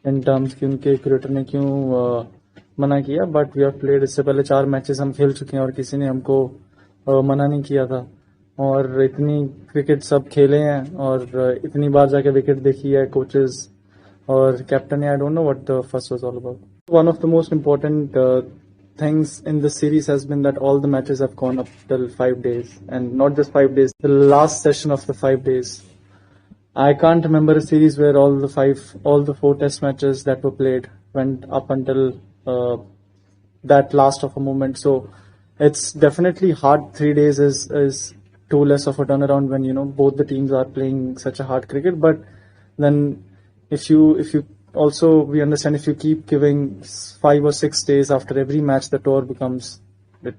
In terms कि उनके curator ने क्यों मना किया, बट वी हैव प्लेड. इससे पहले 4 मैचेस हम खेल चुके हैं और किसी ने हमको मना नहीं किया था. और इतनी क्रिकेट सब खेले हैं और इतनी बार जाके विकेट देखी है कोचेस और कैप्टन ने. I don't know what the first was all about. One of the most important things in this series has been that all the matches have gone up till 5 days, and not just 5 days, the last session of the 5 days. I can't remember a series where all the 4 test matches that were played went up until that last of a moment. So it's definitely hard. 3 days is too less of a turnaround when both the teams are playing such a hard cricket. But then if you also, we understand if you keep giving 5 or 6 days after every match, the tour becomes, it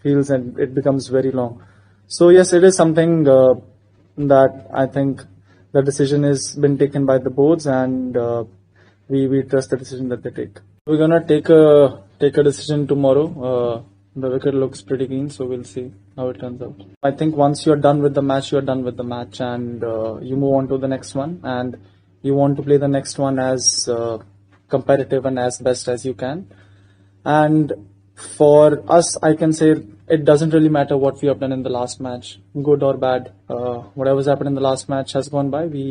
feels and it becomes very long. So yes, it is something that I think the decision has been taken by the boards, and we trust the decision that they take. We're gonna take a decision tomorrow. The wicket looks pretty clean, so we'll see how it turns out. I think once you're done with the match, you're done with the match, and you move on to the next one, and you want to play the next one as competitive and as best as you can. And for us, I can say it doesn't really matter what we have done in the last match, good or bad. Whatever's happened in the last match has gone by. We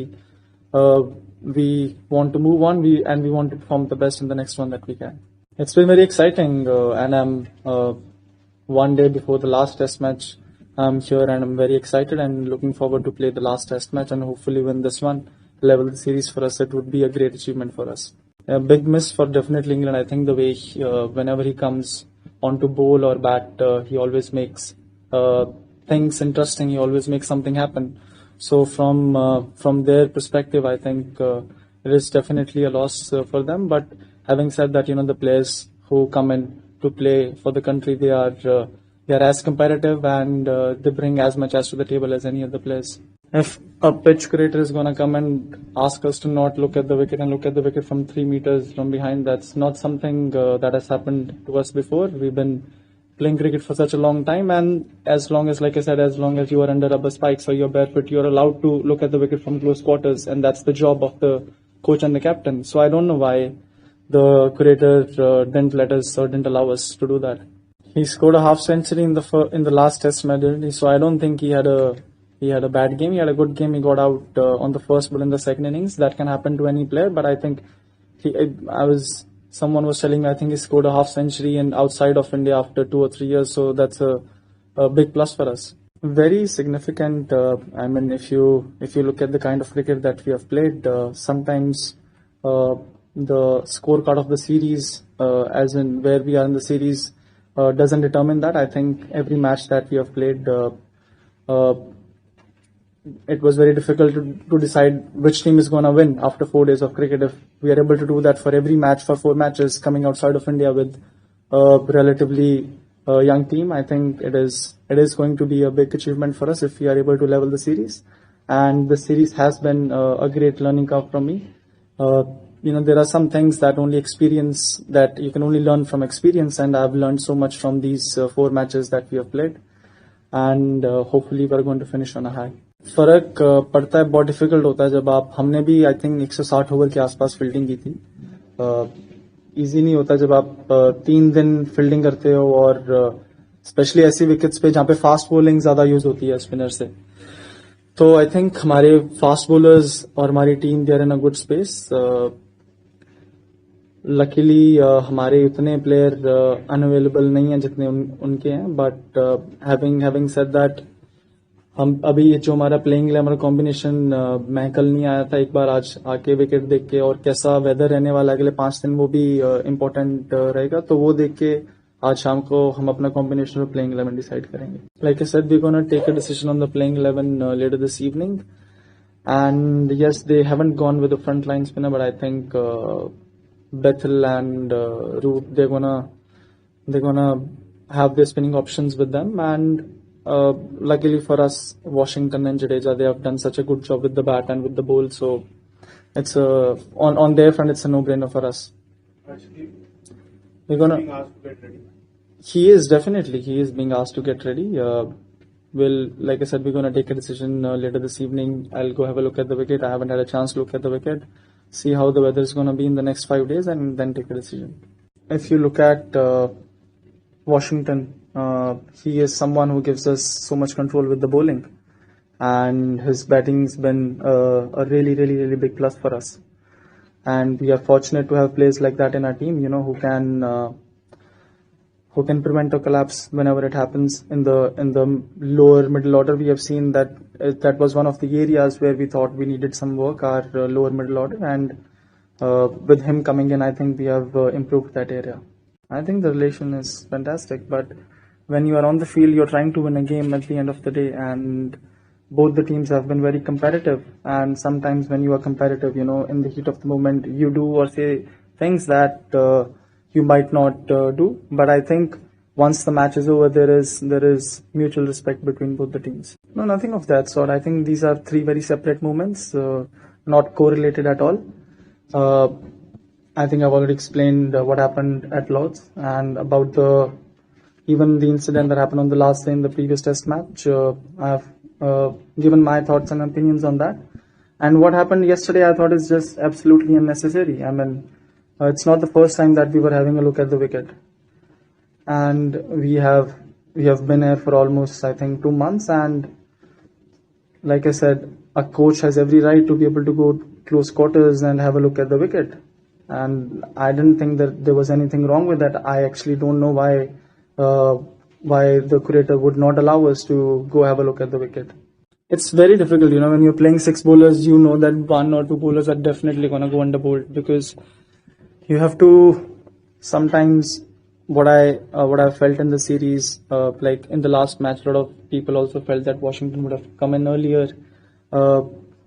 want to move on, and we want to perform the best in the next one that we can. It's been very exciting, and I'm one day before the last test match. I'm here and I'm very excited and looking forward to play the last test match and hopefully win this one. Level the series for us. It would be a great achievement for us. A big miss for definitely England. I think the way whenever he comes on to bowl or bat, he always makes things interesting. He always makes something happen. So from their perspective, I think it is definitely a loss for them. But having said that, the players who come in to play for the country, they are as competitive and they bring as much as to the table as any other players. If a pitch creator is going to come and ask us to not look at the wicket and look at the wicket from 3 meters from behind, that's not something that has happened to us before. We've been playing cricket for such a long time, and as long as, like I said, as long as you are under rubber spikes or you're barefoot, you're allowed to look at the wicket from close quarters, and that's the job of the coach and the captain. So I don't know why the creator didn't let us or didn't allow us to do that. He scored a half century in the last test match, so I don't think he had a bad game. He had a good game. He got out on the first ball in the second innings. That can happen to any player, but I think someone was telling me, I think he scored a half century and outside of India after 2 or 3 years. So that's a big plus for us. Very significant. I mean, if you look at the kind of cricket that we have played, sometimes the scorecard of the series, as in where we are in the series, doesn't determine that. I think every match that we have played, it was very difficult to decide which team is going to win after 4 days of cricket. If we are able to do that for every match for 4 matches coming outside of India with a relatively young team, I think it is going to be a big achievement for us if we are able to level the series. And the series has been a great learning curve for me. There are some things that you can only learn from experience, and I've learned so much from these 4 matches that we have played, and hopefully we're going to finish on a high. फर्क पड़ता है, बहुत difficult होता है जब हमने भी I think 160 over के आसपास फील्डिंग की थी. इजी नहीं होता जब आप 3 दिन फील्डिंग करते हो, और स्पेशली ऐसी विकेट्स पे जहाँ पे फास्ट बॉलिंग ज्यादा यूज होती है स्पिनर से. तो आई थिंक हमारे फास्ट बॉलर्स और हमारी team they are in a good space. Luckily हमारे उतने प्लेयर अनअवेलेबल नहीं है जितने उनके हैं, बट हैविंग सेड दैट, हम अभी जो हमारा प्लेइंग 11 कॉम्बिनेशन, मैं कल नहीं आया था, एक बार आज आके विकेट देख के, और कैसा वेदर रहने वाला है अगले 5 दिन वो भी इम्पोर्टेंट रहेगा, तो वो देख के आज शाम को हम अपना कॉम्बिनेशन और प्लेइंग 11 डिसाइड करेंगे. Like I said, we gonna take a decision on the playing 11 later this evening, and yes, they haven't gone with the front line spinner, but I think Bethel and Root, they're gonna have their spinning options with them, and luckily for us, Washington and Jadeja, they have done such a good job with the bat and with the bowl, so it's on their front, it's a no-brainer for us. We're gonna. Being asked to get ready. He is being asked to get ready. Like I said, we're gonna take a decision later this evening. I'll go have a look at the wicket. I haven't had a chance to look at the wicket. see how the weather is going to be in the next 5 days, and then take a decision. If you look at Washington, he is someone who gives us so much control with the bowling, and his batting's been a really, really, really big plus for us. And we are fortunate to have players like that in our team, who can prevent a collapse whenever it happens in the lower middle order. We have seen that that was one of the areas where we thought we needed some work, our lower middle order, and with him coming in, I think we have improved that area. I think the relation is fantastic, but when you are on the field, you're trying to win a game at the end of the day, and both the teams have been very competitive. And sometimes when you are competitive, in the heat of the moment, you do or say things that you might not do. But I think once the match is over, there is mutual respect between both the teams. No, nothing of that sort. I think these are three very separate moments, not correlated at all. I think I've already explained what happened at Lord's and about even the incident that happened on the last day in the previous test match. I've given my thoughts and opinions on that. And what happened yesterday, I thought is just absolutely unnecessary. I mean, it's not the first time that we were having a look at the wicket, and we have been here for almost, I think, 2 months. And like I said, a coach has every right to be able to go close quarters and have a look at the wicket. And I didn't think that there was anything wrong with that. I actually don't know why the curator would not allow us to go have a look at the wicket. It's very difficult, when you're playing 6 bowlers, you know that 1 or 2 bowlers are definitely going to go under bowled, because you have to sometimes what I felt in the series, like in the last match, a lot of people also felt that Washington would have come in earlier,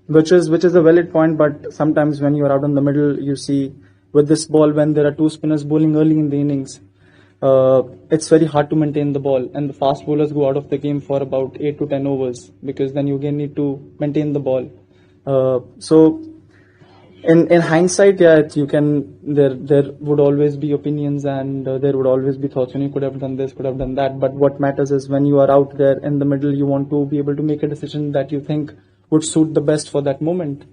which is a valid point. But sometimes when you are out in the middle, you see with this ball, when there are 2 spinners bowling early in the innings, it's very hard to maintain the ball, and the fast bowlers go out of the game for about 8 to 10 overs, because then you again need to maintain the ball. So in hindsight, yeah, there would always be opinions, and there would always be thoughts, you could have done this, could have done that. But what matters is when you are out there in the middle, you want to be able to make a decision that you think would suit the best for that moment.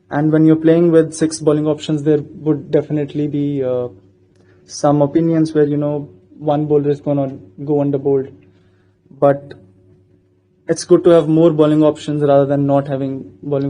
And when you're playing with 6 bowling options, there would definitely be some opinions where, one bowler is going to go under bowled. But it's good to have more bowling options rather than not having bowling options.